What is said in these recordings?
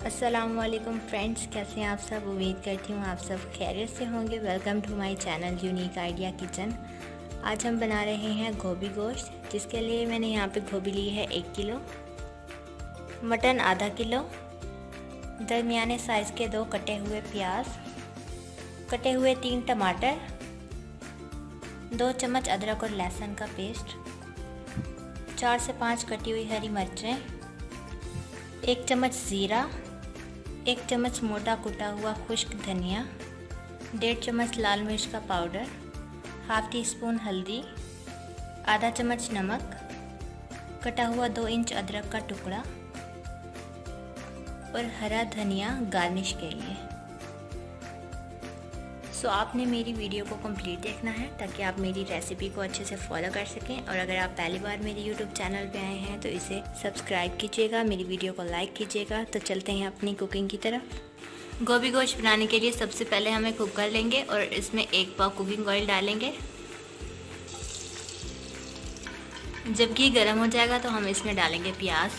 अस्सलामुअलैकुम फ्रेंड्स, कैसे हैं आप सब। उम्मीद करती हूँ आप सब खैरियत से होंगे। Welcome to my channel unique idea kitchen. आज हम बना रहे हैं गोभी गोश्त, जिसके लिए मैंने यहाँ पे गोभी ली है 1 किलो, मटन आधा किलो, दरमियाने साइज़ के 2 कटे हुए प्याज, कटे हुए 3 टमाटर, 2 चम्मच अदरक और लहसुन का पेस्ट, 4 से 5 कटी हुई हरी मिर्चें, 1 चम्मच ज़ीरा, 1 चम्मच मोटा कुटा हुआ खुश्क धनिया, 1.5 चम्मच लाल मिर्च का पाउडर, हाफ़ टी स्पून हल्दी, आधा चम्मच नमक, कटा हुआ 2 इंच अदरक का टुकड़ा और हरा धनिया गार्निश के लिए। सो आपने मेरी वीडियो को कंप्लीट देखना है ताकि आप मेरी रेसिपी को अच्छे से फॉलो कर सकें। और अगर आप पहली बार मेरे यूट्यूब चैनल पे आए हैं तो इसे सब्सक्राइब कीजिएगा, मेरी वीडियो को लाइक कीजिएगा। तो चलते हैं अपनी कुकिंग की तरफ। गोभी गोश्त बनाने के लिए सबसे पहले हमें कुकर लेंगे और इसमें 1 पाव कुकिंग ऑयल डालेंगे। जब घी गर्म हो जाएगा तो हम इसमें डालेंगे प्याज।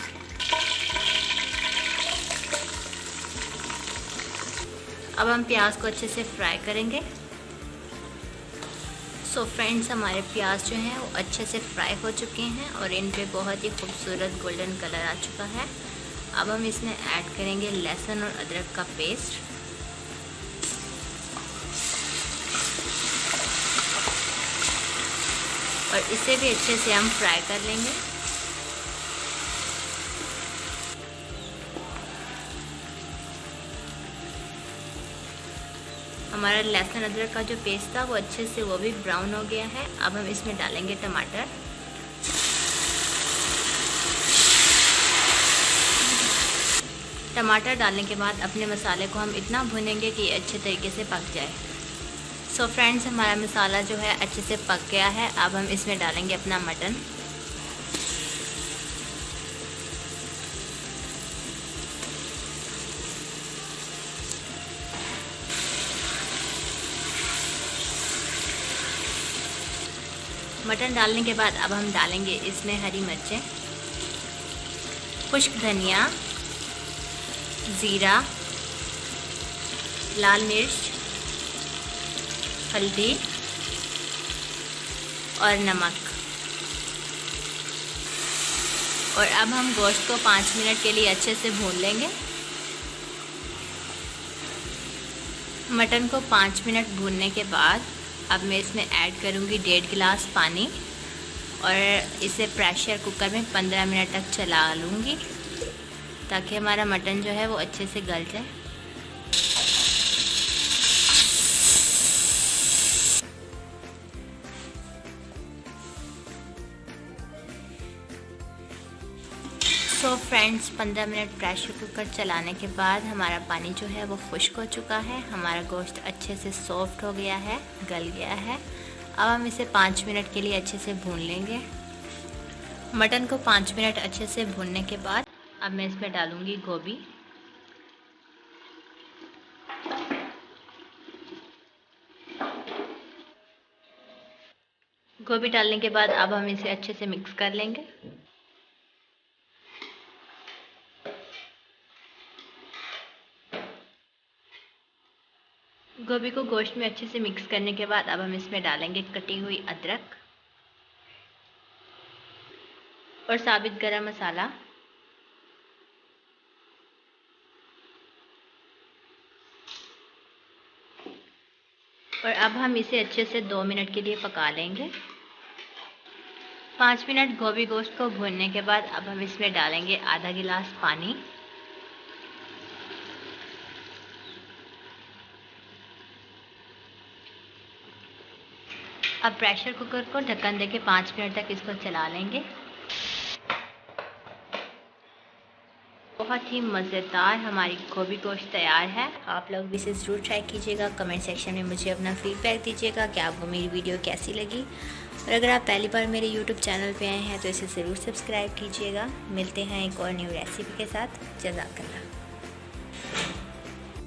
अब हम प्याज को अच्छे से फ्राई करेंगे। सो फ्रेंड्स, हमारे प्याज जो हैं वो अच्छे से फ्राई हो चुके हैं और इन पे बहुत ही खूबसूरत गोल्डन कलर आ चुका है। अब हम इसमें ऐड करेंगे लहसुन और अदरक का पेस्ट। और इसे भी अच्छे से हम फ्राई कर लेंगे। हमारा लहसुन अदरक का जो पेस्ट था वो अच्छे से वो भी ब्राउन हो गया है। अब हम इसमें डालेंगे टमाटर। टमाटर डालने के बाद अपने मसाले को हम इतना भूनेंगे कि अच्छे तरीके से पक जाए। सो फ्रेंड्स, हमारा मसाला जो है अच्छे से पक गया है। अब हम इसमें डालेंगे अपना मटन। मटन डालने के बाद अब हम डालेंगे इसमें हरी मिर्चें, खुश्क धनिया, ज़ीरा, लाल मिर्च, हल्दी और नमक। और अब हम गोश्त को 5 मिनट के लिए अच्छे से भून लेंगे। मटन को 5 मिनट भूनने के बाद अब मैं इसमें ऐड करूँगी 1.5 गिलास पानी और इसे प्रेशर कुकर में 15 मिनट तक चला लूँगी ताकि हमारा मटन जो है वो अच्छे से गल जाए। So friends, 15 minute pressure cooker चलाने के बाद हमारा पानी जो है वो खुश्क हो चुका है। हमारा गोश्त अच्छे से सॉफ्ट हो गया है, गल गया है। अब हम इसे 5 मिनट के लिए अच्छे से भून लेंगे। मटन को 5 मिनट अच्छे से भूनने के बाद अब मैं इसमें डालूँगी गोभी। गोभी डालने के बाद अब हम इसे अच्छे से मिक्स कर लेंगे। गोभी को गोश्त में अच्छे से मिक्स करने के बाद अब हम इसमें डालेंगे कटी हुई अदरक और साबित गरम मसाला। और अब हम इसे अच्छे से 2 मिनट के लिए पका लेंगे। 5 मिनट गोभी गोश्त को भूनने के बाद अब हम इसमें डालेंगे आधा गिलास पानी। अब प्रेशर कुकर को ढक्कन देके 5 मिनट तक इसको चला लेंगे। बहुत ही मज़ेदार हमारी गोभी गोश्त तैयार है। आप लोग भी इसे ज़रूर ट्राई कीजिएगा। कमेंट सेक्शन में मुझे अपना फीडबैक दीजिएगा कि आपको मेरी वीडियो कैसी लगी। और अगर आप पहली बार मेरे यूट्यूब चैनल पे आए हैं तो इसे ज़रूर सब्सक्राइब कीजिएगा। मिलते हैं एक और न्यू रेसिपी के साथ। जज़ाकल्लाह।